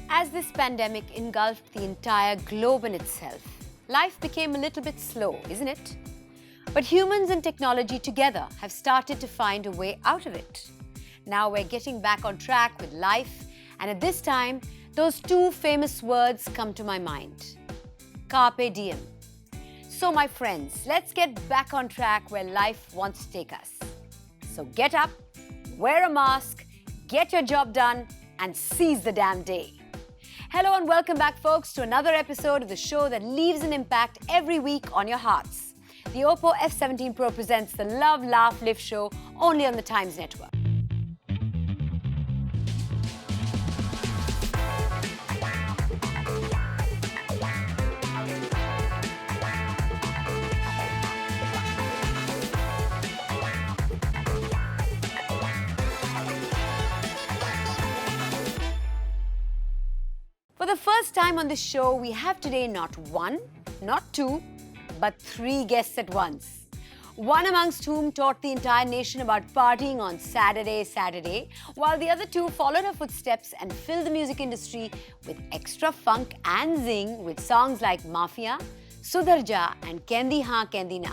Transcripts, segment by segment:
As this pandemic engulfed the entire globe in itself, life became a little bit slow, isn't it? But humans and technology together have started to find a way out of it. Now we're getting back on track with life, and at this time, those two famous words come to my mind. Carpe diem. So my friends, let's get back on track where life wants to take us. So get up, wear a mask, get your job done, and seize the damn day. Hello and welcome back, folks, to another episode of the show that leaves an impact every week on your hearts. The Oppo F17 Pro presents the Love, Laugh, Live show only on the Times Network. For the first time on this show, we have today not one, not two, but three guests at once. One amongst whom taught the entire nation about partying on Saturday, while the other two followed her footsteps and filled the music industry with extra funk and zing with songs like Mafia, Sudhar Ja and Kendi Haan Kendi Na.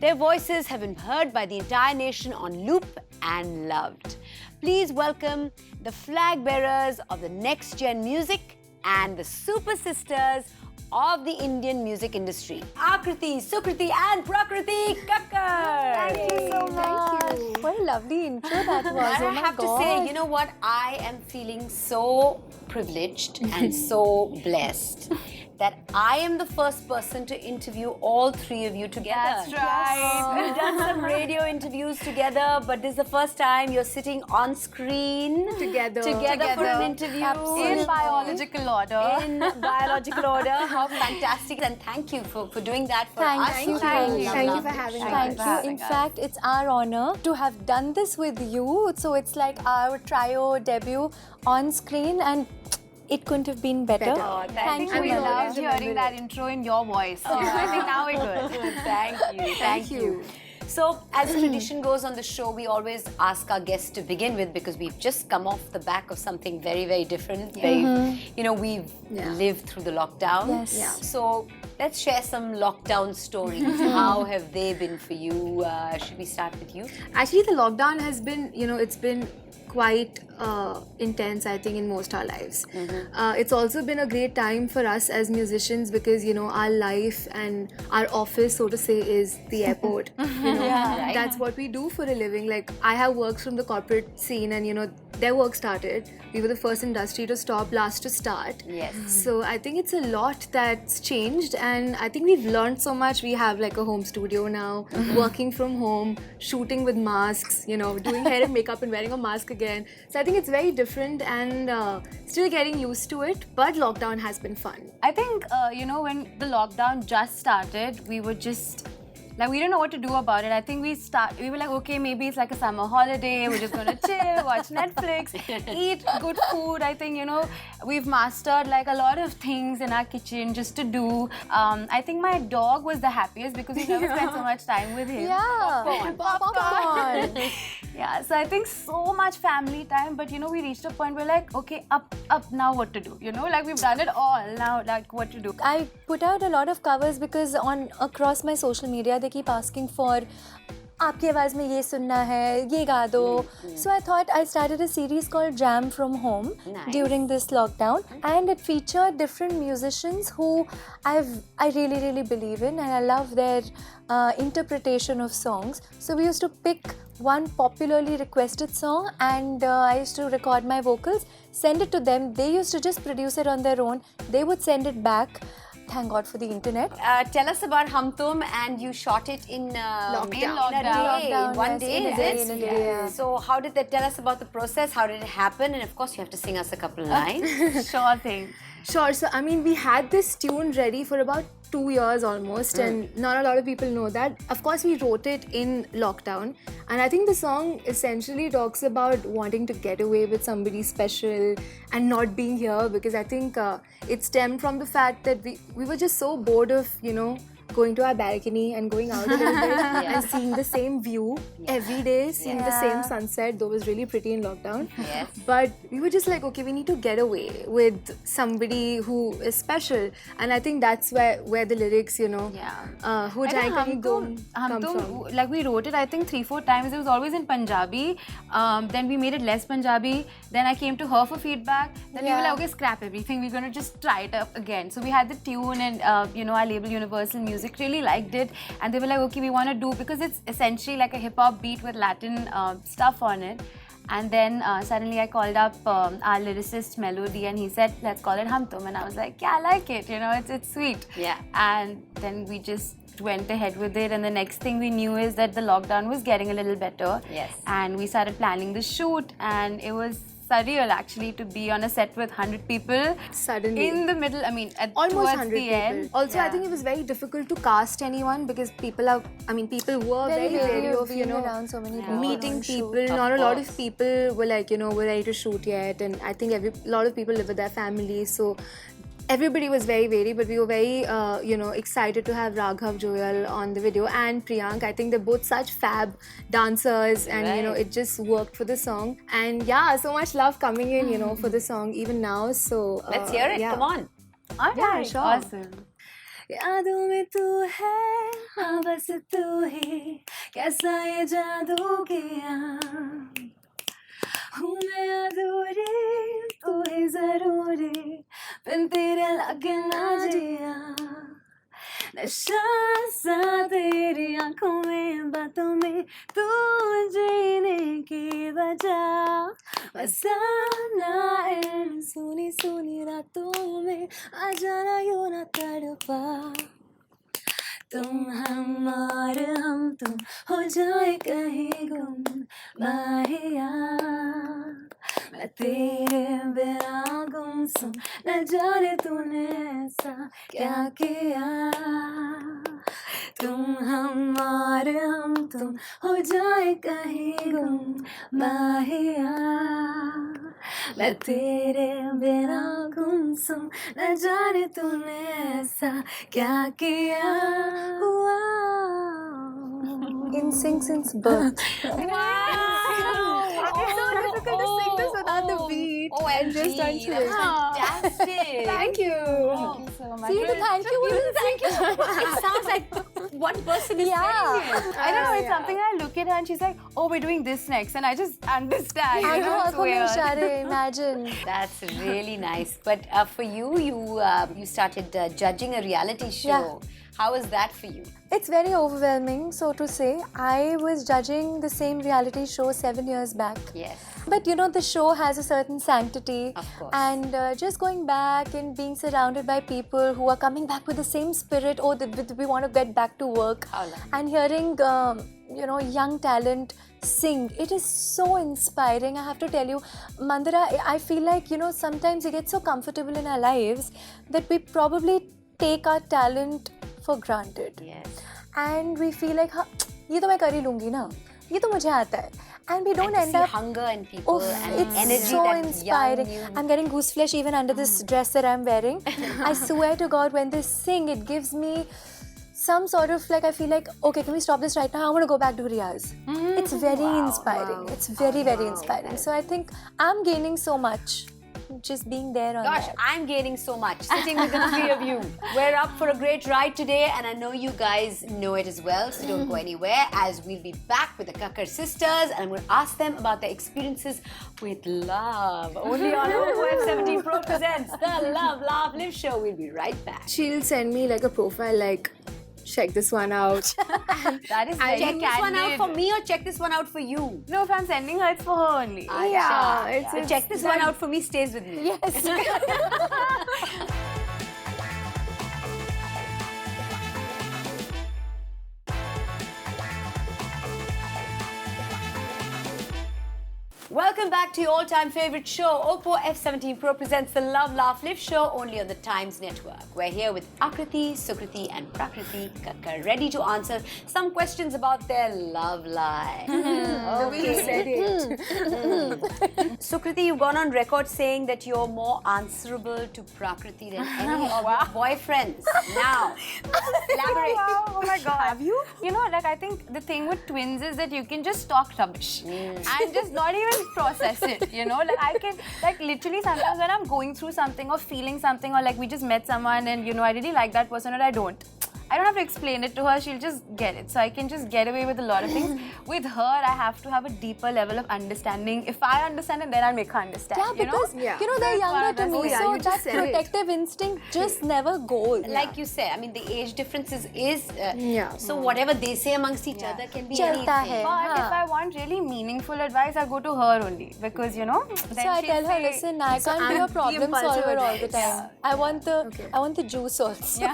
Their voices have been heard by the entire nation on loop and loved. Please welcome the flag bearers of the next gen music and the super sisters of the Indian music industry, Akriti, Sukriti and Prakriti Kakkar. Thank you so much. Thank you. What a lovely intro that was. And Oh I my have God. to say, you know what? I am feeling so privileged and so blessed that I am the first person to interview all three of you together. That's right. We've done some radio interviews together, but this is the first time you're sitting on screen Together. for an interview. Absolutely. In biological order. In biological order. How fantastic. And thank you for doing that for us. Thank you. Thank you. Thank you Love for it. having Thank us. you. In fact, it's our honor to have done this with you. So it's like our trio debut on screen, and it couldn't have been better. Better. I think we Nana. loved hearing that intro in your voice. So I think now we're good. Thank you. So, as tradition goes on the show, we always ask our guests to begin with because we've just come off the back of something very, very different. We've lived through the lockdown. Yes. Yeah. So, let's share some lockdown stories. How have they been for you? Should we start with you? Actually, the lockdown has been, it's been quite intense, I think, in most our lives. It's also been a great time for us as musicians because, our life and our office, so to say, is the airport. That's what we do for a living. Like, I have worked from the corporate scene and, their work started. We were the first industry to stop, last to start. Yes. So I think it's a lot that's changed, and I think we've learned so much. We have like a home studio now, working from home, shooting with masks, doing hair and makeup and wearing a mask again. So I think it's very different and still getting used to it, but lockdown has been fun. I think, when the lockdown just started, we were just... we didn't know what to do about it. I think we were like, okay, maybe it's like a summer holiday. We're just going to chill, watch Netflix, eat good food. I think, we've mastered like a lot of things in our kitchen just to do. I think my dog was the happiest because we never spent so much time with him. Yeah. Popcorn. Yeah, so I think so much family time, but we reached a point where like, okay, up, now what to do? We've done it all, now like what to do? I put out a lot of covers because across my social media they keep asking for आपकी आवाज़ में ये सुनना है, ये गा दो. So I thought I started a series called Jam from Home during this lockdown, and it featured different musicians who I really, really believe in, and I love their interpretation of songs. So we used to pick one popularly requested song, and I used to record my vocals, send it to them. They used to just produce it on their own. They would send it back. Thank God for the internet. Tell us about Hum Tum, and you shot it in Lockdown, one yes, day. in a is day, it? in a day, yeah. So how did that? Tell us about the process. How did it happen? And of course, you have to sing us a couple of lines. Sure thing. Sure. So, we had this tune ready for about 2 years almost, and not a lot of people know that. Of course, we wrote it in lockdown, and I think the song essentially talks about wanting to get away with somebody special and not being here, because I think it stemmed from the fact that we were just so bored of, going to our balcony and going out a little bit and seeing the same view every day, seeing the same sunset, though it was really pretty in lockdown. Yes. But we were just like, okay, we need to get away with somebody who is special. And I think that's where the lyrics, you know, Ho I Jaye think Kahin Gum Hum come Tum, from. like we wrote it I think 3-4 times. It was always in Punjabi. Then we made it less Punjabi. Then I came to her for feedback. Then we were like, okay, scrap everything. We're gonna just try it up again. So we had the tune, and our label Universal Music really liked it, and they were like, okay, we want to do, because it's essentially like a hip hop beat with Latin stuff on it. And then suddenly I called up our lyricist Melody, and he said, let's call it Hum Tum. And I was like, yeah, I like it, it's sweet. Yeah. And then we just went ahead with it, and the next thing we knew is that the lockdown was getting a little better. Yes. And we started planning the shoot, and it was surreal actually to be on a set with 100 people. Suddenly. In the middle, Almost towards 100 the people. end. Also, I think it was very difficult to cast anyone because people were very wary of, being around so many people meeting on shoot. people. Not a lot course. of people were like, we're ready to shoot yet. And I think a lot of people live with their families. So everybody was very wary, but we were very, excited to have Raghav Joyal on the video and Priyank. I think they're both such fab dancers, and Right. it just worked for the song. And yeah, so much love coming in, for the song even now. So Let's hear it. yeah. Come on. All Yeah, right, sure. awesome. यादों में तू है, हाँ बस तू ही, कैसा ये जादू किया, हूँ मैं अधूरी, तू ही जरूरी, बिन तेरे लगे ना जिया, नशा सा तेरी आँखों में, बातों में, तू जीने की वजह, बसाना है सुनी सुनी रातों में, आ जाना यूं ना तड़पा, तुम हम और हम तुम हो जाए कहीं गुम, माहिया मैं तेरे बिना गुमसुम, न जाने तूने ऐसा क्या किया, तुम हम और हम तुम हो जाए कहीं गुम, माहिया मैं तेरे बिना गुमसुम, न जाने तूने ऐसा क्या किया. In sync since birth. It's so difficult to sing this without the beat. OMG, Just that's until- fantastic. Thank you. Thank you so much. See, the thank you wouldn't Thank you. It sounds like one person is Yeah. saying it. I don't know, it's something I look at her and she's like, oh, we're doing this next. And I just understand. I know, it's आंखों में weird. इशारे, imagine. That's really nice. But for you, you started judging a reality show. Yeah. How was that for you? It's very overwhelming, so to say. I was judging the same reality show 7 years back. Yes. But the show has a certain sanctity. Of course. And just going back and being surrounded by people who are coming back with the same spirit, we want to get back to work. How lovely. And hearing, young talent sing, it is so inspiring. I have to tell you, Mandira, I feel like, sometimes we get so comfortable in our lives that we probably take our talent for granted. Yes. And we feel like, ये तो मैं कर ही लूँगी ना, ये तो मुझे आता है. And we don't And to end see up. hunger in people and It's energy so that inspiring. young you. I'm getting goose flesh even under this dress that I'm wearing. I swear to God, when they sing, it gives me some sort of I feel like, okay, can we stop this right now? I want to go back to Riyaz. It's very inspiring. It's very, very inspiring. So I think I'm gaining so much just being there on Gosh, that. I'm gaining so much sitting with the three of you. We're up for a great ride today, and I know you guys know it as well, so don't go anywhere, as we'll be back with the Kakkar sisters, and I'm going to ask them about their experiences with love. Only on OF17 Pro presents the Love Laugh Live Show. We'll be right back. She'll send me a profile check this one out. That is Check very this one out candid. for me or check this one out for you? No, if I'm sending her, it's for her only. Yeah, it's Check this one out for me stays with me. Yes. Welcome back to your all-time favorite show. Oppo F17 Pro presents the Love Laugh Live Show only on the Times Network. We're here with Akriti, Sukriti and Prakriti Kakkar, ready to answer some questions about their love life. The way you said it. Sukriti, you've gone on record saying that you're more answerable to Prakriti than any of your boyfriends. Now, elaborate. Wow, oh my god. Have you? You know, like I think the thing with twins is that you can just talk rubbish and just not even process it, you know? Like I can, like literally sometimes when I'm going through something or feeling something or like we just met someone and you know, I really like that person or I don't have to explain it to her, she'll just get it. So I can just get away with a lot of things. With her, I have to have a deeper level of understanding. If I understand it, then I'll make her understand. Yeah, because you know they're younger to me, so that protective instinct just never goes. Like you said, I mean, the age differences is so whatever they say amongst each other can be anything. But if I want really meaningful advice, I go to her only because you know. So I tell her, listen, I can't be a problem solver all the time. I want the juice also.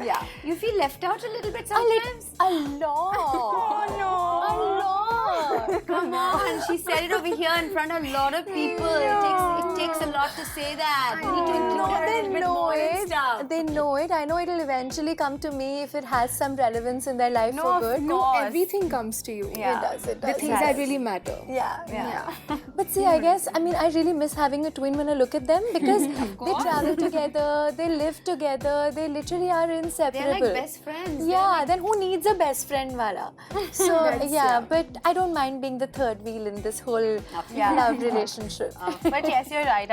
Yeah. You feel left out a little bit sometimes? A lot. Oh no. A lot. Come on, she said it over here in front of a lot of people. It takes a lot to say that. You need to include her a little bit more and stuff. They know it. I know it'll eventually come to me if it has some relevance in their life for good. No, everything comes to you. It does. The things that really matter. Yeah. But see, I guess, I mean, I really miss having a twin when I look at them because they travel together, they live together, they literally are inseparable. They're like best friends. Yeah, then who needs a best friend, wala? So, but I don't mind being the third wheel in this whole love relationship. But yes, you're right.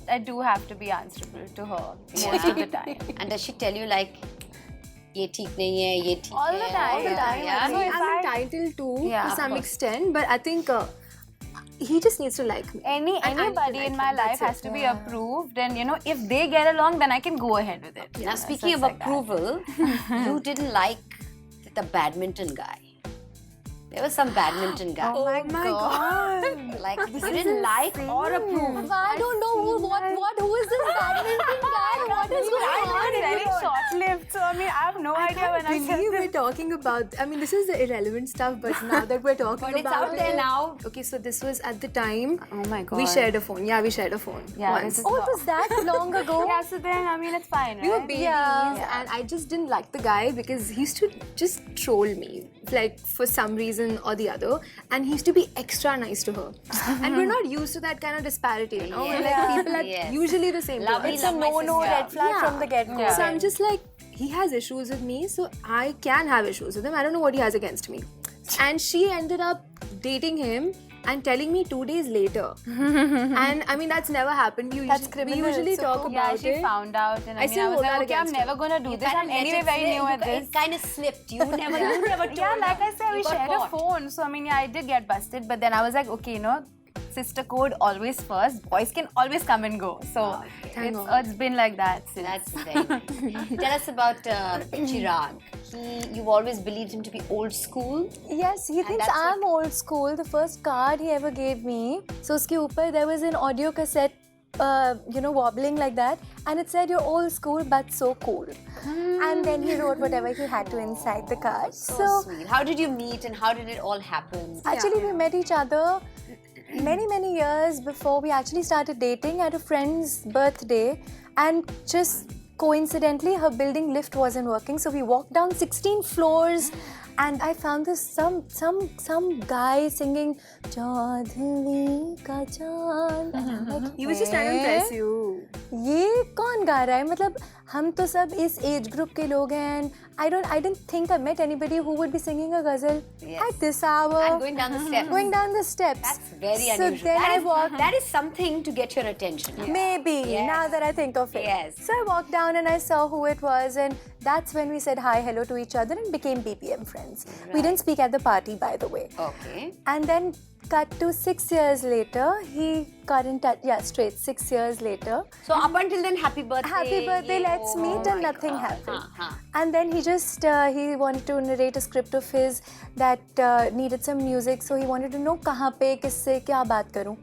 I do have to be answerable to her most of the time. And does she tell you like, ye theek nahi hai, ye theek All the hai? time. Yeah. So if I'm entitled to Yeah, some of course. extent, but I think he just needs to like me. Anybody in my life has to be approved, and you know, if they get along, then I can go ahead with it. Now, speaking of approval, you didn't like the badminton guy. There was some badminton guy. Oh my god! Like, you didn't like or approve. I don't know who is this badminton guy? What is going on? It's very short-lived, so I mean, I have no idea when I said We're talking about, I mean, this is the irrelevant stuff, but now that we're talking But it's about out there now. Okay, so this was at the time. Oh my god. We shared a phone. Yeah, we shared a phone. Yeah, once. this is Oh, it was that long ago? Yeah, so then I mean, it's fine, We were right? babies, and I just didn't like the guy because he used to just troll me, like for some reason or the other, and he used to be extra nice to her. And we're not used to that kind of disparity, you know? We're like people are usually the same. Lovely, It's a love my no sister. red flag from the get-go. Yeah. So I'm just like, he has issues with me, so I can have issues with him. I don't know what he has against me. And she ended up dating him and telling me 2 days later. And I mean, that's never happened. That's criminal. We usually So talk Yeah, about she it. found out, and I mean, still I was hold like, that okay, I'm against never gonna do this. I'm anyway very new at this. It kind of slipped. You never told Yeah, like I said, You we got shared caught. a phone. So, I mean, yeah, I did get busted. But then I was like, okay, you know, sister code always first. Boys can always come and go. So, it's been like that since. That's very Tell us about Chirag. You've always believed him to be old school. Yes, he thinks that's I'm old school. The first card he ever gave me, so uske upar there was an audio cassette, wobbling like that, and it said, "You're old school but so cool." And then he wrote whatever he had to inside the card. So sweet. How did you meet and how did it all happen? Actually, we met each other many years before we actually started dating at a friend's birthday, and just coincidentally her building lift wasn't working, so we walked down 16 floors and I found this some guy singing Chaudhary ka Chand, and I'm like, He was just trying to impress you. ये कौन गा रहा है? मतलब हम तो सब इस एज ग्रुप के लोग हैं. I didn't think I met anybody who would be singing a ghazal at this hour. And going down the steps. Going down the steps. That's very So unusual. then That I is- walked. That is something to get your attention. Maybe, Yes. now that I think of it. Yes. So I walked down and I saw who it was, and that's when we said hi, hello to each other and became BPM friends. We didn't speak at the party, by the way. Okay. And then cut to 6 years later, he got in touch. Yeah, straight 6 years later. So up until then, happy birthday. Happy birthday, let's oh meet, and my nothing God. happened. And then he just he wanted to narrate a script of his that needed some music, so he wanted to know kahan pe kisse kya baat karu.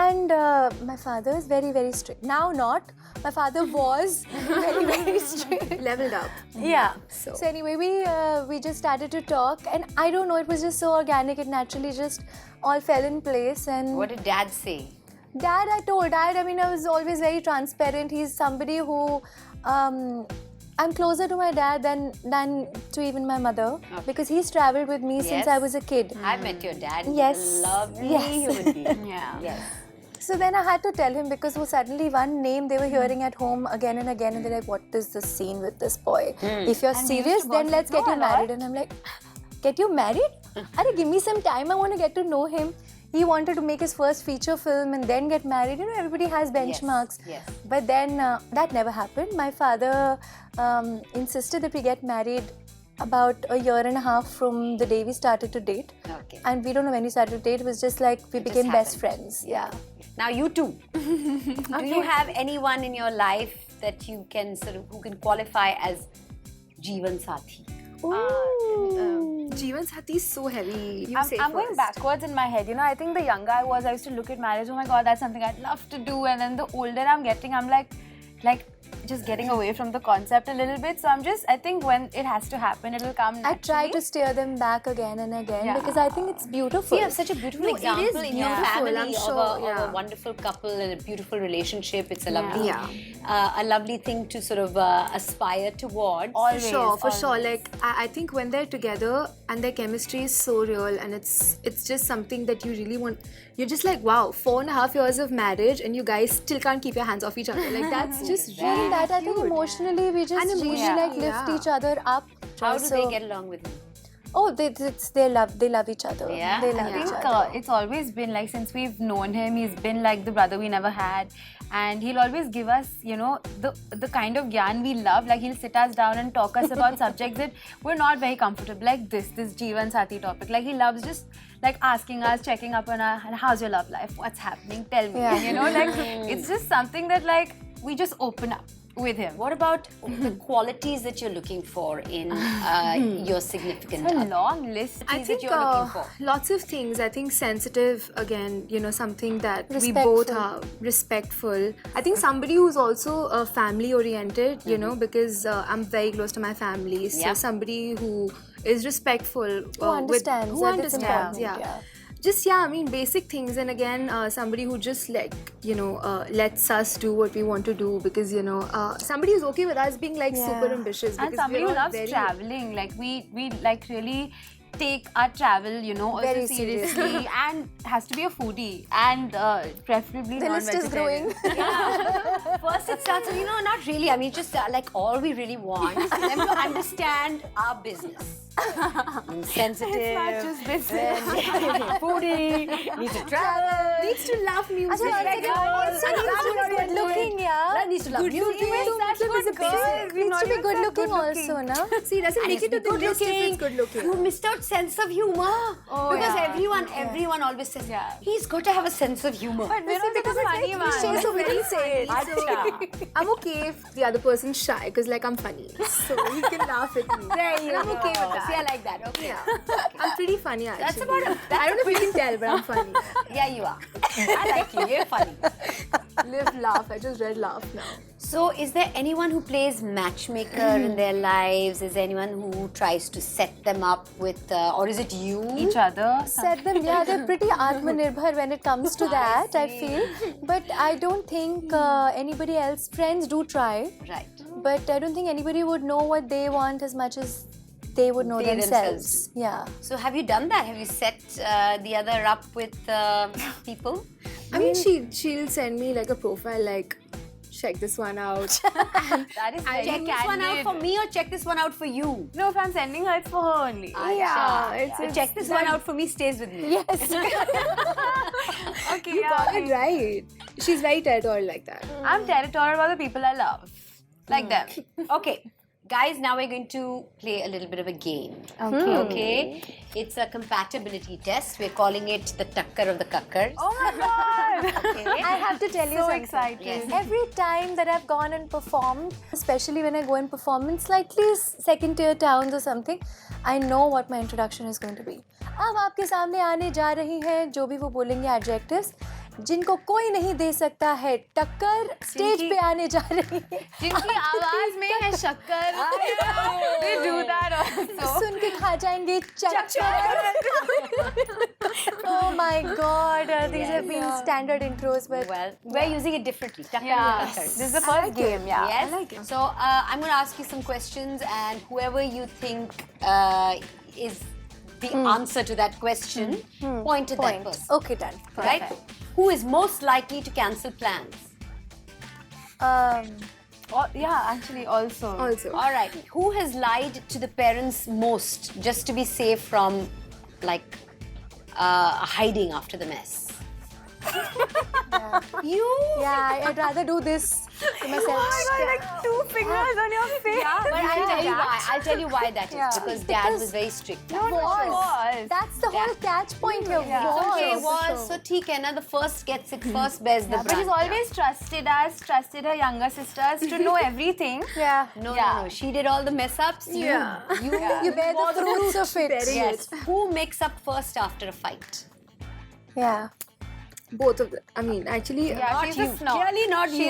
And my father is very strict. Now not. My father was very strict. Leveled up. Yeah. So anyway, we just started to talk, and I don't know, it was just so organic. It naturally just all fell in place. And What did Dad say? Dad, I told Dad. I mean, I was always very transparent. He's somebody who I'm closer to my dad than to even my mother because he's traveled with me since I Yes. was a kid. I met your dad. He's Yes. a lovely Yes. human being. Yeah. Yes. So then I had to tell him because suddenly one name they were hearing at home again and again, and they're like, "What is this scene with this boy? If you're And we used serious, to then gossip let's get a you lot. married." And I'm like, "Get you married? Arey, give me some time. I want to get to know him." He wanted to make his first feature film and then get married. You know, everybody has benchmarks. yes. But then that never happened. My father insisted that we get married about a year and a half from the day we started to date. Okay. And we don't know when we started to date. It was just like we became best happened. friends. Yeah. Now you two. Do you have anyone in your life that you can who can qualify as Jeevan Sathi? Jeevan Sathi is so heavy. You say I'm going first. backwards in my head. You know, I think the younger I was, I used to look at marriage. Oh my God, that's something I'd love to do. And then the older I'm getting, I'm like just getting away from the concept a little bit. So I think when it has to happen, it'll come I naturally. try to steer them back again and again Yeah. because I think it's beautiful. You have such a beautiful No, it is example in your beautiful, family I'm of, sure, of yeah. a wonderful couple and a beautiful relationship. It's a lovely, Yeah. a lovely thing to sort of aspire towards. Always, For sure. always. Like I think when they're together and their chemistry is so real and it's just something that you really want. You're just like, wow, 4.5 years of marriage and you guys still can't keep your hands off each other. Like that's just More than really that, I think cute. emotionally we just And really emotionally, like lift yeah. each other up. How do So- they get along with you? Oh, they love each other. Yeah? They I love think each other. it's always been like since we've known him, he's been like the brother we never had, and he'll always give us, you know, the kind of gyan we love. Like he'll sit us down and talk us about subjects that we're not very comfortable, like this Jeevan Sathi topic. Like he loves just like asking us, checking up on our, how's your love life, what's happening, tell me. Yeah. And, you know, like it's just something that like we just open up with him. What about the qualities that you're looking for in your significant It's a other? long list. I that think you're looking for? lots of things. I think sensitive, again, you know, something that we both Respectful. are respectful. I think somebody who's also family oriented, you know, because I'm very close to my family. So Yeah. somebody who is respectful. Who understands who that it's understands, important, yeah. yeah. Just, yeah, I mean, basic things. And again, somebody who just like, you know, lets us do what we want to do because, you know, somebody who's okay with us being like super Yeah. ambitious. And because somebody we're who all loves very- traveling, like we like really take our travel, you know, also Very seriously, and has to be a foodie and preferably The list is growing. Yeah. First it starts with, you know, not really. I mean, just like all we really want is them to understand our business. Sensitive. It's not just business. Foodie. Needs to travel. Needs to love music. Acha, one second. Also good looking, yeah. Needs to love music. Such good girls. We've Needs not to be even good said looking good-looking. also, na? See, doesn't make it to the list if it's good looking. You missed out sense of humor. Because everyone always says, Yeah. he's got to have a sense of humor. But we're not the funny one. cliche, so we didn't say it. Acha. I'm okay if the other person's shy because like I'm funny. So he can laugh at me. There you I'm go. okay with that. See, I like that. Okay. Yeah. I'm pretty funny actually. That's about it. I don't know if you can tell, but I'm funny. Yeah, you are. I like you. You're funny. Live, laugh. I just read laugh now. So, is there anyone who plays matchmaker in their lives? Is there anyone who tries to set them up with, or is it you? Each other. Said them, yeah, they're pretty Atmanirbhar when it comes to that, I feel. But I don't think anybody else, friends do try, Right. but I don't think anybody would know what they want as much as they would know They themselves. Yeah. So, have you done that? Have you set the other up with people? I mean, she'll send me like a profile like, check this one out. That is very Check this one out candid. for me or check this one out for you? No, if I'm sending her, it's for her only. Yeah, So check this one out for me stays with me. Yes. Okay, You yeah. got it right. She's very territorial like that. I'm territorial about the people I love. Like them. Okay. Guys, now we're going to play a little bit of a game. Okay. Okay? It's a compatibility test. We're calling it the Takkar of the Kakkars. Oh my god! Okay? I have to tell you So something. excited. Yes. Every time that I've gone and performed, especially when I go and perform in slightly second tier towns or something, I know what my introduction is going to be. अब आपके सामने आने जा रही हैं जो भी वो बोलेंगे adjectives जिनको कोई नहीं दे सकता है टक्कर स्टेज पे आने जा रही है जिनकी आवाज में है शक्कर. They do that also. सुन के खा जाएंगे चक्कर. Oh my my God, these have been standard intros, but Well, we're using it differently. Yeah. This This is the first game, yeah. Yes. I like it. So I'm going to ask you some questions, and whoever you think is the answer to that question, point at that point. person. Okay, done. Right? Who is most likely to cancel plans? Yeah, actually, also. Also. All right. Who has lied to the parents most just to be safe from, like, hiding after the mess? You? Yeah, I'd rather do this to myself. like 2 fingers on your face. Yeah, But I'll tell you why. I'll tell you why that is. Because Dad was very strict. was. That's the whole catch point here. Was. Okay, was. So, theek hai na, the first gets it first, bears the But he's brunt. always trusted her younger sisters to know everything. Yeah. No, Yeah. no, no. She did all the mess ups. Yeah. You bear the fruits of it. Yes. Who makes up first after a fight? Yeah. Both of them. I mean, actually, Yeah, Not she's you. a snob. Clearly not you.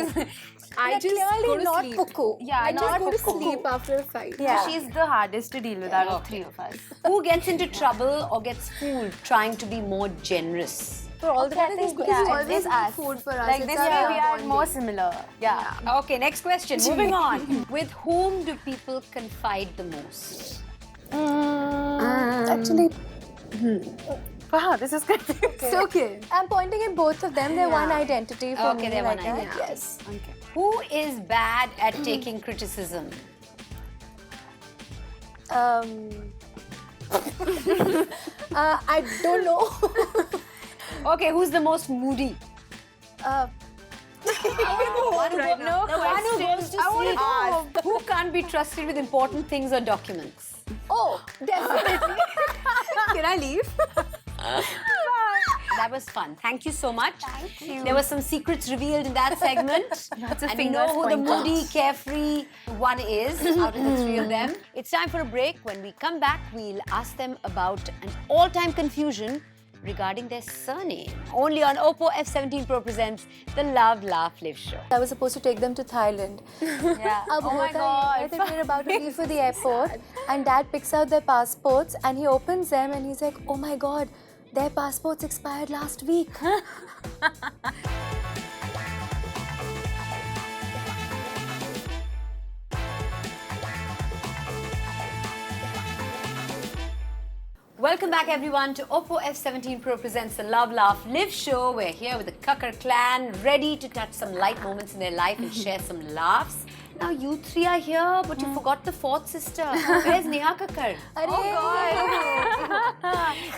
I just Clearly go to not sleep. Puku. Yeah, I just not go to Puku. sleep after a fight. Yeah. She's the hardest to deal with out of 3 of us. Who gets into trouble or gets fooled trying to be more generous? For all the I time, think this yeah, is it's always us. food for us. Like It's this our way we are bonding. more similar. Yeah. Okay, next question. Moving on. With whom do people confide the most? actually. Wow, this is good. It's okay. I'm pointing at both of them. They're one identity for Okay, me. they're one like that. identity. Yes. Okay. Who is bad at taking criticism? I don't know. Okay, who's the most moody? uh, One who goes to sleep. Who can't be trusted with important things or documents? oh, definitely. Can I leave? That was fun. Thank you so much. Thank you. There were some secrets revealed in that segment. Lots of And you know fingers who the pointed. moody, carefree one is out of the 3 of them. It's time for a break. When we come back, we'll ask them about an all-time confusion regarding their surname. Only on Oppo F17 Pro presents the Love, Laugh, Live show. I was supposed to take them to Thailand. Yeah. अब Oh my होता ये है god. that we're about to leave for the airport, and Dad picks out their passports and he opens them and he's like, "Oh my God, their passports expired last week." Welcome back, everyone, to Oppo F17 Pro presents the Love, Laugh, Live show. We're here with the Kakkar clan, ready to touch some light moments in their life and share some laughs. Now, you 3 are here, but you forgot the 4th sister. Where's Neha Kakkar?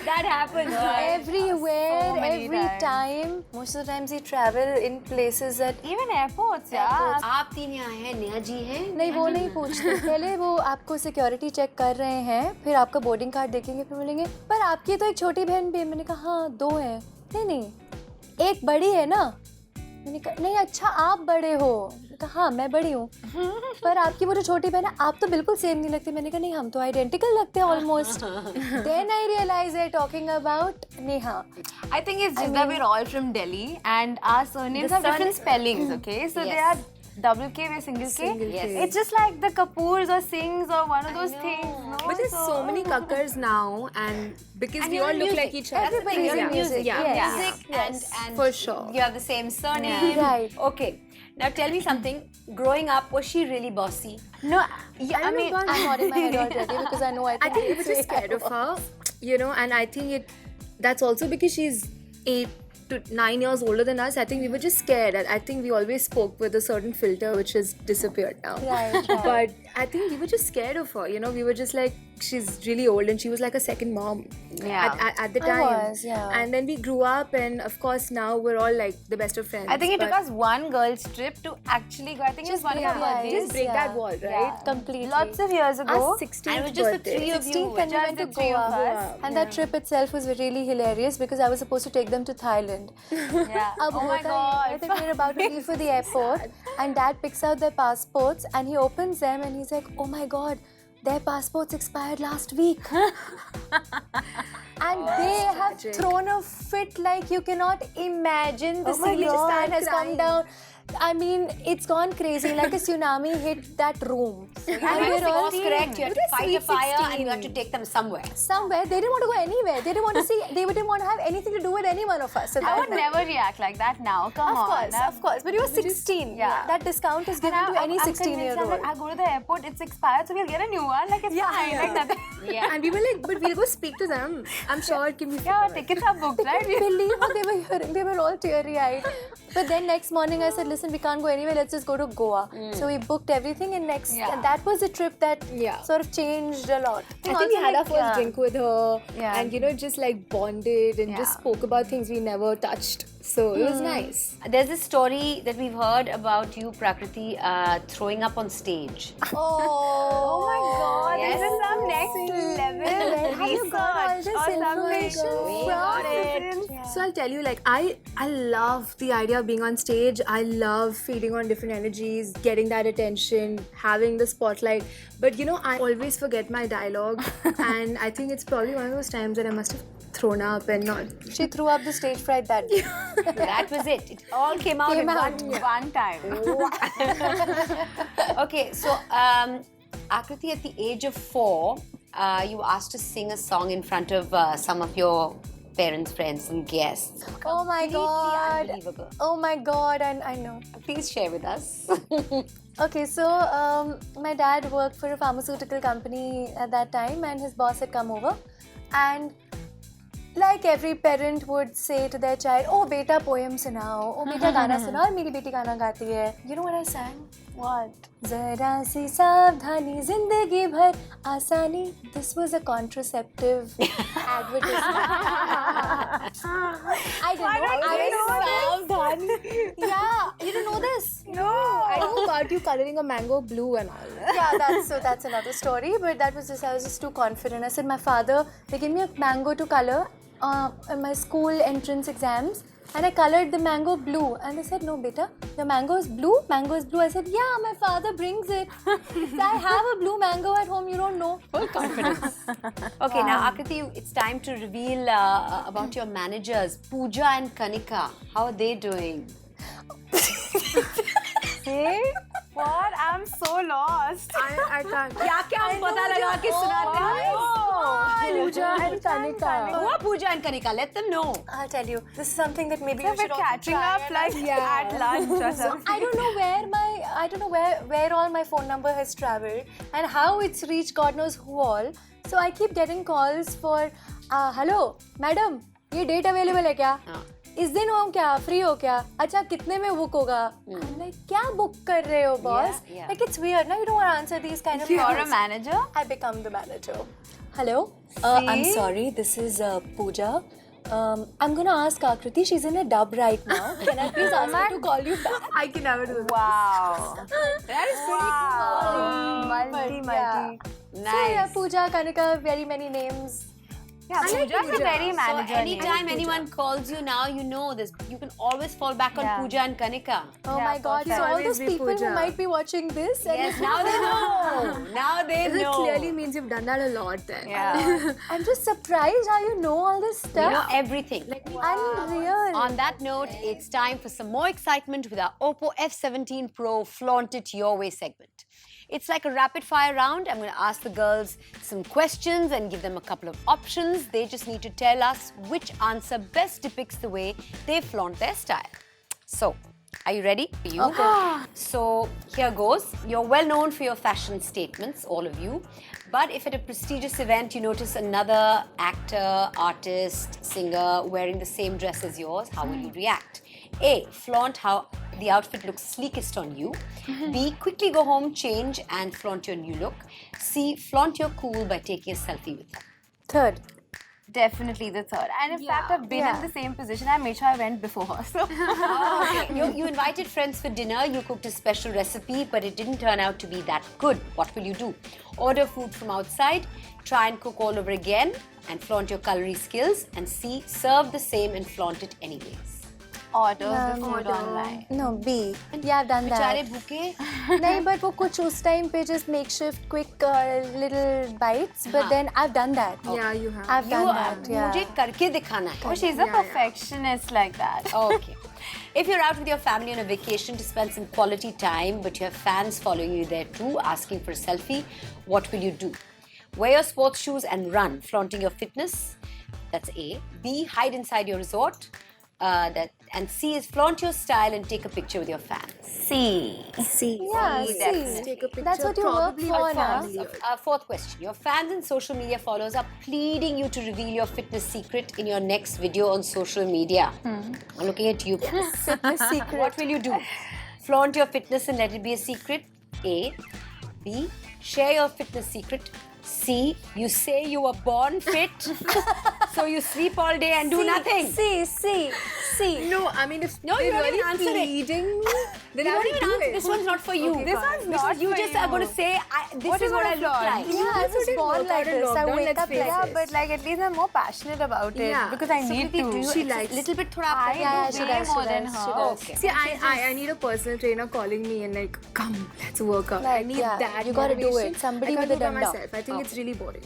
That happens, right? Everywhere, So many every times. time. Most of the times we travel in places that Even airports, yeah. आप 3 यहाँ हैं, नेहा जी हैं. नहीं वो नहीं पूछते पहले वो आपको सिक्योरिटी चेक कर रहे हैं फिर आपका बोर्डिंग कार्ड देखेंगे फिर बोलेंगे पर आपकी तो एक छोटी बहन भी है मैंने कहा हाँ 2 हैं नहीं एक बड़ी है ना मैंने कहा नहीं अच्छा आप बड़े हो मैंने कहा हाँ मैं बड़ी हूँ पर आपकी वो जो छोटी बहन है आप तो बिल्कुल सेम नहीं लगते मैंने कहा नहीं हम तो आइडेंटिकल लगते हैं almost then I realise I talking about Neha I think it's just that we're all from Delhi and our surnames have different spellings, okay? So they are double K, we're single K. Yes. It's just like the Kapoors or Singhs or one of those things, no? But there's so many Kakkars now, and because we you're all in look music. like each other. Everybody You're is in in music, music, yeah. yes. Music Yes. and For sure. you have the same surname. Right. Okay. Now tell me something. Growing up, was she really bossy? No, yeah, I mean, I'm nodding my head already because I know I I think we it's were just way scared of her, you know, and I think that's also because she's 8 to 9 years older than us. I think we were just scared, and I think we always spoke with a certain filter which has disappeared now. Right. But I think we were just scared of her, you know, we were just like, she's really old and she was like a second mom Yeah. at the I time. was, yeah. And then we grew up, and of course now we're all like the best of friends. I think it took but us one girl's trip to actually go. I think it was one of our break the birthdays. just break that wall, right? Yeah, completely. Lots of years ago. Our 16th And it was just the birthday. 3 of you. 16th when we Just went to the three of Goa. us. And that trip itself was really hilarious because I was supposed to take them to Thailand. Yeah. अब Oh my होता ये है god. that we're about to leave for the airport and Dad picks out their passports and he opens them and he's like, oh my God, their passports expired last week. And they have tragic. thrown a fit like you cannot imagine. The Oh my ceiling God, fan has come crying. down. I mean, it's gone crazy. Like a tsunami hit that room. And Everything we're all was correct. You had to It was fight a sweet fire and 16. you had to take them somewhere. Somewhere. They didn't want to go anywhere. They didn't want to see. They didn't want to have anything to do with any one of us. So I that would night- never react like that now. Come Of on. course, of course. But you were 16. yeah. That discount is given to any 16-year-old. Like, I'll go to the airport, it's expired, so we'll get a new one. Like, it's fine. Like, nothing. Yeah. And we were like, but we'll go speak to them. I'm sure it can be Yeah, figured. tickets are booked, right? Believe what they were hearing. They were all teary-eyed. But then next morning I said, listen, we can't go anywhere. Let's just go to Goa. So we booked everything and and that was a trip that sort of changed a lot. I think we had our first yeah. drink with her Yeah. and just like bonded and just spoke about things we never touched. So it was nice. There's this story that we've heard about you, Prakriti, throwing up on stage. Oh my God, Yes. this is some next level Where have you got all research this or information something. from? So I'll tell you, like I love the idea of being on stage. I love feeding on different energies, getting that attention, having the spotlight. But I always forget my dialogue, and I think it's probably one of those times that I must have thrown up and not. She threw up the stage fright that day. That was it. It all came out in One time. Okay, so Akriti, at the age of 4, you were asked to sing a song in front of some of your parents, friends, and guests. Oh my Completely god. unbelievable. Oh my god, I know. Please share with us. Okay, so my dad worked for a pharmaceutical company at that time, and his boss had come over, and like every parent would say to their child, "Oh, beta poem sunao, oh beta गाना सुनाओ, और मेरी बेटी गाना गाती है." You know what I sang? What? जरा सी सावधानी जिंदगी भर आसानी. This was a contraceptive advertisement. I didn't know. Yeah, you didn't know this? I know about you coloring a mango blue and all. Yeah, that's another story. But that was just, I was just too confident. I said, my father, they gave me a mango to color in my school entrance exams, and I colored the mango blue. And they said, no, beta, your mango is blue. Mango is blue. I said, yeah, my father brings it. So I have a blue mango at home. You don't know. Full confidence. Okay, now Akriti, it's time to reveal about your managers, Pooja and Kanika. How are they doing? See? What? I'm so lost. I can't. क्या हम पता लगा के सुनाते हैं? Pooja and Kanika. Who are Pooja and Kanika? Let them know. I'll tell you. This is something that maybe you We're should also catching try up and- like at lunch or something. I don't know where all my phone number has traveled and how it's reached God knows who all. So I keep getting calls for, hello, madam, ये date available है क्या? इस दिन हो क्या? Free हो क्या? अच्छा कितने में book होगा? I'm like, क्या book कर रहे हो boss? yeah. Like it's weird, no? You don't want to answer these kind of You're a calls. manager? I become the manager. Hello? I'm sorry, this is Pooja. I'm gonna ask Akriti, she's in a dub right now. Can I please ask her to call you back? I can never do that. Wow. That is pretty cool. Yeah. Nice. So yeah, Pooja, Kanika, very many names. Yeah, Pooja's a very So manager anytime name. anyone calls you now, you know this. You can always fall back on Yeah. Pooja and Kanika. Oh Yeah, my god, so perfect. all Always those be people Pooja. who might be watching this and Yes, now they know. Now they It know. clearly means you've done that a lot then. Yeah. I'm just surprised how you know all this You stuff. know everything. Unreal. On that note, it's time for some more excitement with our Oppo F17 Pro Flaunt It Your Way segment. It's like a rapid fire round. I'm going to ask the girls some questions and give them a couple of options. They just need to tell us which answer best depicts the way they flaunt their style. So, are you ready? For you? Okay. So, here goes. You're well known for your fashion statements, all of you. But if at a prestigious event you notice another actor, artist, singer wearing the same dress as yours, how will you react? A. Flaunt how the outfit looks sleekest on you. B. Quickly go home, change and flaunt your new look. C. Flaunt your cool by taking a selfie with them. Third. Definitely the third. And in fact, I've been in the same position. I made sure I went before her. So. You invited friends for dinner, you cooked a special recipe, but it didn't turn out to be that good. What will you do? Order food from outside, try and cook all over again, and flaunt your culinary skills. And C. Serve the same and flaunt it anyways. order Yeah, the food online. No, B. Yeah, I've done बेचारे that. भूखे. नहीं, but वो कुछ उस time पे just makeshift quick little bites. But then I've done that. Yeah, you have. I've done You that. Yeah. मुझे करके दिखाना है. Oh, she's a perfectionist like that. Okay. If you're out with your family on a vacation to spend some quality time, but you have fans following you there too, asking for a selfie, what will you do? Wear your sports shoes and run, flaunting your fitness. That's A. B. Hide inside your resort. And C is flaunt your style and take a picture with your fans. C. Yeah, see. Take a picture. That's what you work probably for, with na? family. Fourth question. Your fans and social media followers are pleading you to reveal your fitness secret in your next video on social media. I'm looking at you. Fitness secret. What will you do? Flaunt your fitness and let it be a secret? A. B. Share your fitness secret. C. You say you were born fit, so you sleep all day and do nothing. C. No, I mean, if No, they're you don't really even answer it. pleading me, then You I don't will even do answer. it. This one's not for you. Okay, This fine. one's not Because you for just you. are going to say, this What is is what a I look flaunt? like. Yeah, I Also was didn't born work like out in this. I lockdown, wake let's up face like Yeah, it. but like at least I'm more passionate about it Yeah. because I need to. Do She you likes- little bit thoda I aapko- Yeah, do she way does, she more than does, her. she does. Okay. See, I need a personal trainer calling me and like, come, let's work out. I Like, need yeah, that. you gotta do motivation. it. Somebody I can't with do a it by danda. myself. I think it's really boring.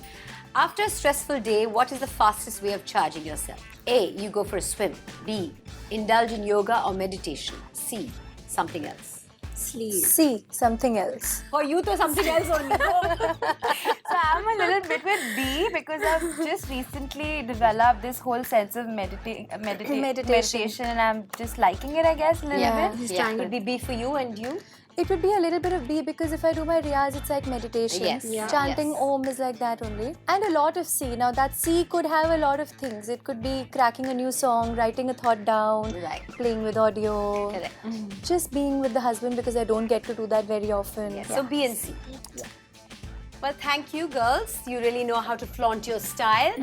After a stressful day, what is the fastest way of charging yourself? A. You go for a swim. B. Indulge in yoga or meditation. C. Something else. Sleep. C. Something else. For you, to something else only. So I'm a little bit with B because I've just recently developed this whole sense of meditation and I'm just liking it, I guess, a little Yeah. bit. Yeah, could be B for you and you. It would be a little bit of B because if I do my riyaz, it's like meditation. Yes. Yeah. Chanting Yes. Om is like that only. And a lot of C. Now that C could have a lot of things. It could be cracking a new song, writing a thought down, Right. playing with audio. Correct. Just being with the husband because I don't get to do that very often. Yes. So B and C. Well, thank you, girls. You really know how to flaunt your style.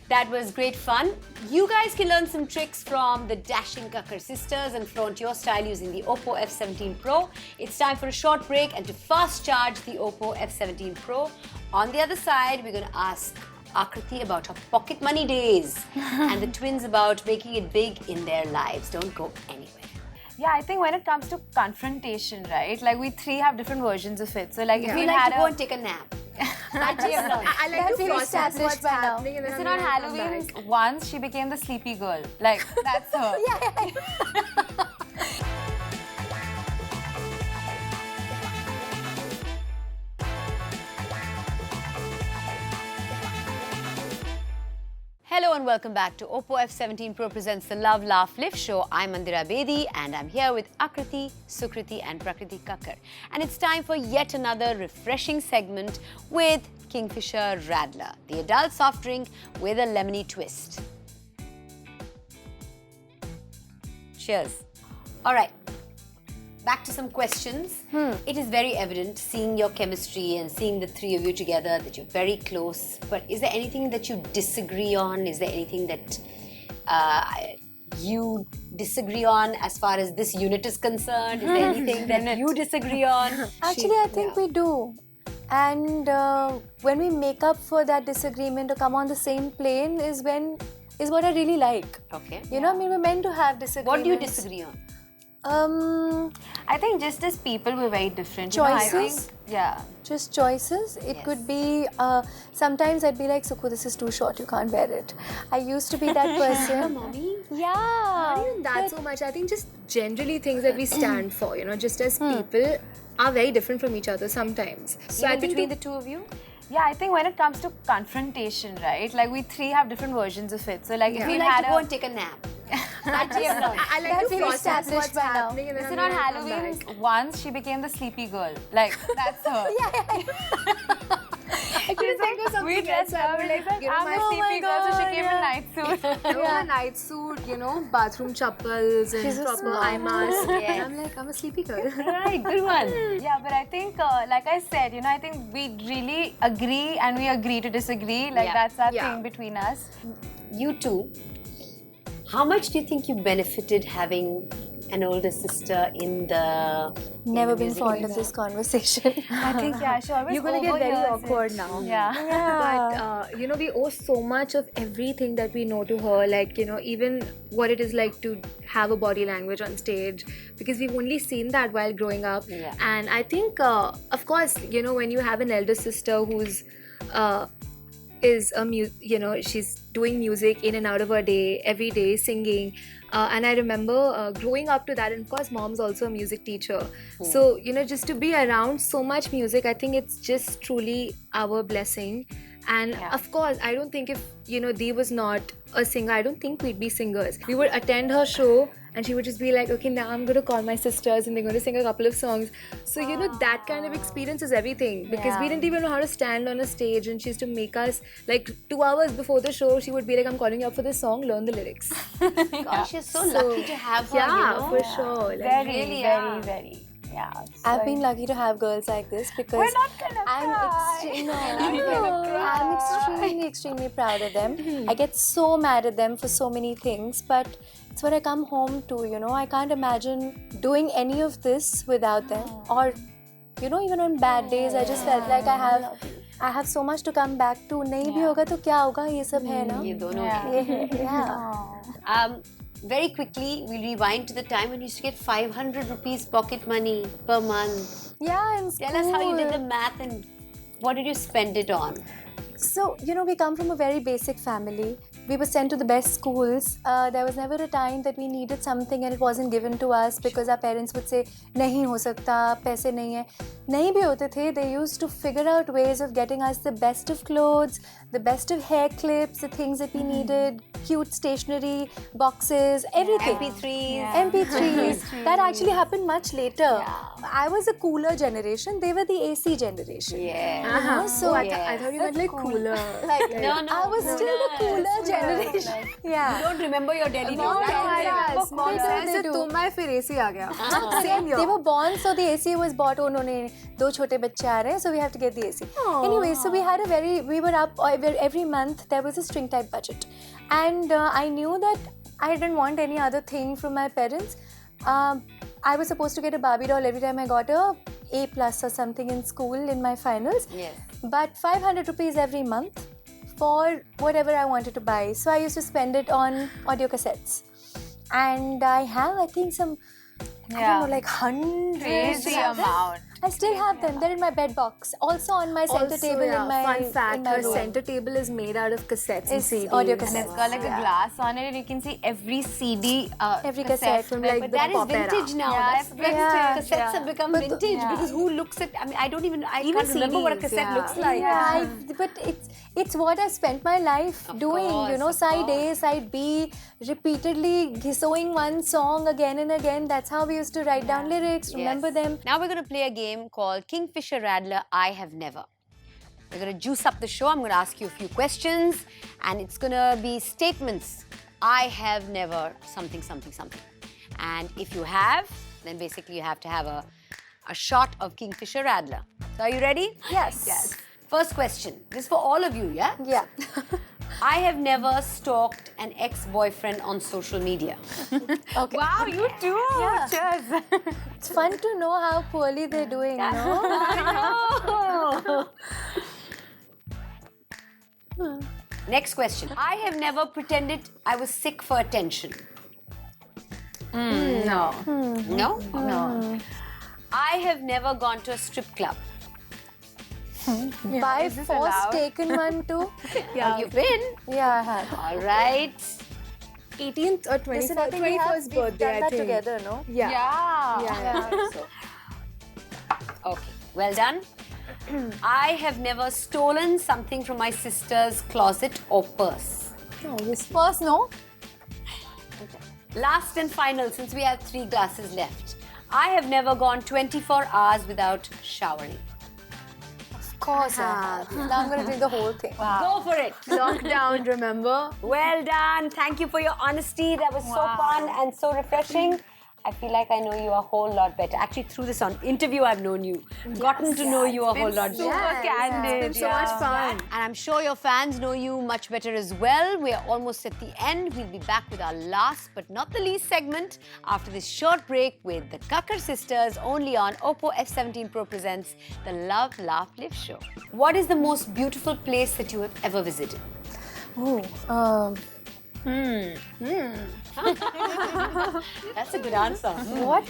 That was great fun. You guys can learn some tricks from the dashing Kakkar sisters and flaunt your style using the Oppo F17 Pro. It's time for a short break and to fast charge the Oppo F17 Pro. On the other side, we're going to ask Akriti about her pocket money days and the twins about making it big in their lives. Don't go anywhere. Yeah, I think when it comes to confrontation, right? Like we three have different versions of it. So like if We we like had to go and take a nap. I like That's to very process established what's by now. happening and then Listen, I'm on gonna come Halloween, back. once she became the sleepy girl. Like, that's her. Hello and welcome back to Oppo F17 Pro presents the Love Laugh Lift Show. I'm Mandira Bedi and I'm here with Akriti, Sukriti and Prakriti Kakkar. And it's time for yet another refreshing segment with Kingfisher Radler, the adult soft drink with a lemony twist. Cheers. All right. Back to some questions. It is very evident seeing your chemistry and seeing the three of you together that you're very close. But is there anything that you disagree on? Is there anything that you disagree on as far as this unit is concerned? Is there anything that you disagree on? Actually, I think we do. And when we make up for that disagreement or come on the same plane is what I really like. Okay. You know, I mean, we're meant to have disagreements. What do you disagree on? I think just as people, we're very different. You know, I Choices? think, yeah. Just choices. It could be, sometimes I'd be like, Sukhu, this is too short, you can't wear it. I used to be that person. Mommy? Yeah. Not even that so much. I think just generally things that we stand for, you know, just as people are very different from each other sometimes. So Even I think between the two of you? Yeah, I think when it comes to confrontation, right? Like we three have different versions of it. So like if We we like had to go and take a nap. I like That's to very process established what's by now. happening and then Listen, I'm on gonna come Halloween, back. once she became the sleepy girl. Like, that's her. She's like, we dressed up, we're like, you know, I'm my- a Oh sleepy my girl, so she God, came in night suit. I wore a night suit, you know, bathroom chappals and She's a proper smart. eye mask. Yes. And I'm like, I'm a sleepy girl. Right, good one. Yeah, but I think, like I said, you know, I think we really agree and we agree to disagree. Like, Yeah. that's our Yeah. thing between us. You two, how much do you think you benefited having an older sister in the Never been music fond of this conversation. I think, yeah, she always You're gonna get very overhears awkward it. now. Yeah. But you know, we owe so much of everything that we know to her, like, you know, even what it is like to have a body language on stage, because we've only seen that while growing up. Yeah. And I think of course, you know, when you have an elder sister who's you know, she's doing music in and out of her day, every day singing, and I remember growing up to that, and of course mom's also a music teacher. So, you know, just to be around so much music, I think it's just truly our blessing. And of course, I don't think if, you know, Dee was not a singer, I don't think we'd be singers. We would attend her show and she would just be like, okay, now I'm going to call my sisters and they're going to sing a couple of songs. So, you know, that kind of experience is everything, because we didn't even know how to stand on a stage, and she used to make us, like 2 hours before the show, she would be like, I'm calling you up for this song, learn the lyrics. Gosh, you're so lucky to have her, Yeah, you know. for sure. Like, Very, very, very. Yeah. I've been lucky to have girls like this because We're not gonna I'm extremely proud of them. I get so mad at them for so many things, but it's what I come home to, you know. I can't imagine doing any of this without them. Or, you know, even on bad days, I just felt like I have so much to come back to. नहीं भी होगा तो क्या होगा, ये सब है ना. ये दोनों Yeah. Very quickly, we'll rewind to the time when you used to get 500 rupees pocket money per month. Yeah, in school. Tell us how you did the math and what did you spend it on? So, you know, we come from a very basic family. We were sent to the best schools. There was never a time that we needed something and it wasn't given to us because our parents would say, नहीं हो सकता, पैसे नहीं है. नहीं भी होते थे. They used to figure out ways of getting us the best of clothes, the best of hair clips, the things that we needed, cute stationery, boxes, everything. MP3s. MP3s. That actually happened much later. I was a cooler generation. They were the AC generation. Yeah. You know, so I thought you meant like cooler. No, I was still the cooler generation. Yeah. You don't remember your Delhi Mom days, right? Mom says says तुम मैं फिर AC आ गया. Same They were born, so the AC was bought. उन्होंने 2 छोटे बच्चे आ रहे हैं, so we have to get the AC. Anyway, so we were up every month. There was a string type budget, and I knew that I didn't want any other thing from my parents. I was supposed to get a Barbie doll every time I got a A+ or something in school in my finals. Yes. But 500 rupees every month for whatever I wanted to buy. So I used to spend it on audio cassettes. And I have, I think, some, I don't know, like hundreds. Crazy of them. amount. I still have them. They're in my bed box. Also on my center table in my fun fact, in my her room. center table is made out of cassettes and It's CDs. audio And cassettes. it's got like a glass on it, and you can see every CD, Every cassette from, But like, But the that is pop era. vintage now. Yeah, That's it's vintage. vintage, Cassettes have become vintage because who looks at? I mean, I can't remember what a CDs, cassette yeah. looks like. Yeah, but it's what I spent my life doing. course, You know, of side A, course. side B, repeatedly sewing one song again and again. That's how we used to write down lyrics, remember Yes. them. Now we're going to play a game called Kingfisher Radler I Have Never. We're going to juice up the show. I'm going to ask you a few questions and it's going to be statements. I have never something, something, something. And if you have, then basically you have to have a shot of Kingfisher Radler. So are you ready? Yes. First question. This is for all of you, yeah? Yeah. I have never stalked an ex-boyfriend on social media. Okay. Wow, you too. Yeah. Cheers. It's fun to know how poorly they're doing, you know? Next question. I have never pretended I was sick for attention. No. No? No. I have never gone to a strip club. By this force allowed? taken one too. Yeah. You've been? Yeah, I have. All right. 18th or Listen, I think we have 21st birthday, done I that think. together, no? Yeah. Yeah. Okay. Well done. I have never stolen something from my sister's closet or purse. First, no? Last and final, since we have 3 glasses left. I have never gone 24 hours without showering. Of course I have. Now I'm going to drink the whole thing. Go for it. Lockdown, remember? Well done. Thank you for your honesty. That was so fun and so refreshing. I feel like I know you a whole lot better. Actually, through this interview, I've known you, gotten to know you a whole lot better. Super candid. It's been so much fun. And I'm sure your fans know you much better as well. We're almost at the end. We'll be back with our last but not the least segment after this short break with the Kakkar sisters only on Oppo F17 Pro presents the Love, Laugh, Live show. What is the most beautiful place that you have ever visited? That's a good answer. What?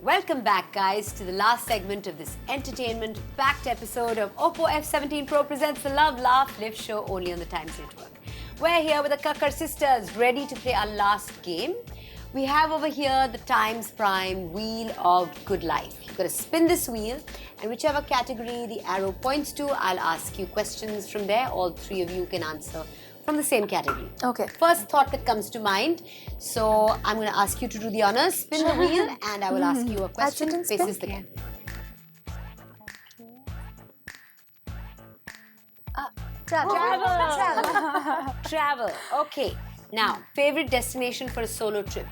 Welcome back, guys, to the last segment of this entertainment-packed episode of Oppo F17 Pro presents the Love, Laugh, Live show only on the Times Network. We're here with the Kakkar sisters, ready to play our last game. We have over here the Times Prime Wheel of Good Life. You've got to spin this wheel, and whichever category the arrow points to, I'll ask you questions from there. All three of you can answer from the same category. Okay. First thought that comes to mind. So I'm going to ask you to do the honors, spin the wheel, and I will ask you a question. and spin? Faces the camera. Travel. Okay. Now, favorite destination for a solo trip?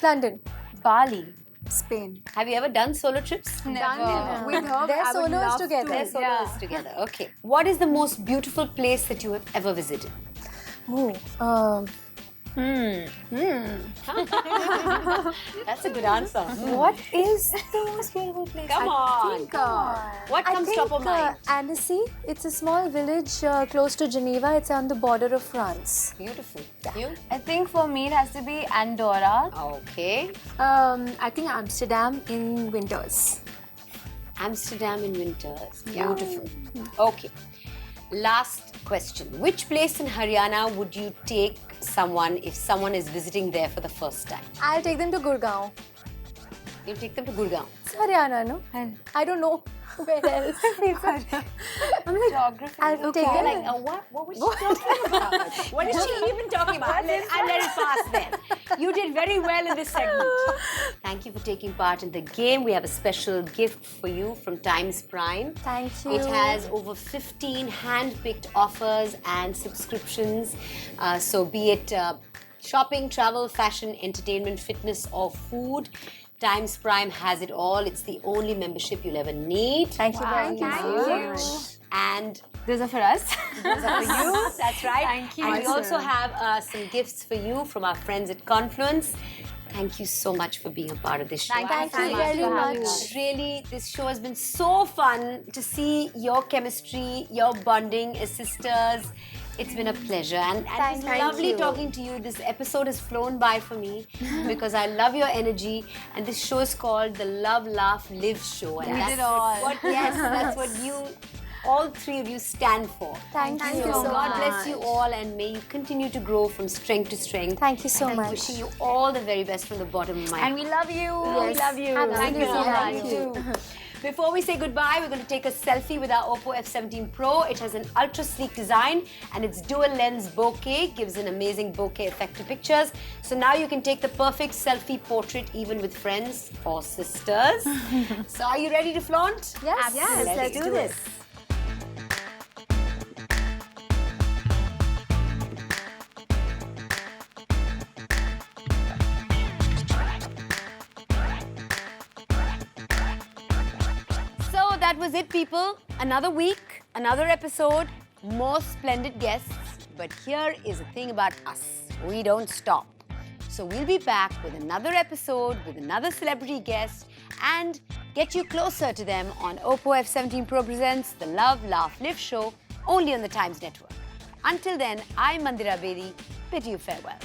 London. Bali. Spain. Have you ever done solo trips? Never. With her, They're I would solos love together. They're solos together. Okay. What is the most beautiful place that you have ever visited? That's a good answer. What is the most beautiful place? Come on. What comes top of mind? Annecy. It's a small village close to Geneva. It's on the border of France. Beautiful. You? I think for me it has to be Andorra. Okay. I think Amsterdam in winters. Amsterdam in winters. Beautiful. Okay. Last question. Which place in Haryana would you take someone if someone is visiting there for the first time? I'll take them to Gurgaon. You'll take them to Gurgaon. It's Haryana, no? I don't know where else. Geography. I'll take them. Like, what was she talking about? What is she even talking about? I'll let it pass then. You did very well in this segment. Thank you for taking part in the game. We have a special gift for you from Times Prime. Thank you. It has over 15 hand-picked offers and subscriptions. So be it shopping, travel, fashion, entertainment, fitness or food, Times Prime has it all. It's the only membership you'll ever need. Thank you very much. And Those are for us. those are for you. That's right. Thank you. And we also have some gifts for you from our friends at Confluence. Thank you so much for being a part of this show. Thank you very for much. having us. Really, this show has been so fun to see your chemistry, your bonding as sisters. It's been a pleasure, and it's Thank lovely you. talking to you. This episode has flown by for me because I love your energy, and this show is called the Love, Laugh, Live show. And We that's did all. that's what you, all three of you, stand for. Thank you So so God much. bless you all, and may you continue to grow from strength to strength. Thank you so and I'm much. wishing you all the very best from the bottom of my heart. And we love you. Yes, We love you. absolutely. Thank you so much. Thank you. Before we say goodbye, we're going to take a selfie with our Oppo F17 Pro. It has an ultra sleek design and its dual lens bokeh gives an amazing bokeh effect to pictures. So now you can take the perfect selfie portrait even with friends or sisters. So are you ready to flaunt? Yes, Let's do this. So that was it, people. Another week, another episode, more splendid guests. But here is the thing about us. We don't stop. So we'll be back with another episode with another celebrity guest and get you closer to them on Oppo F17 Pro presents the Love, Laugh, Live show only on the Times Network. Until then, I'm Mandira Bedi. Bid you farewell.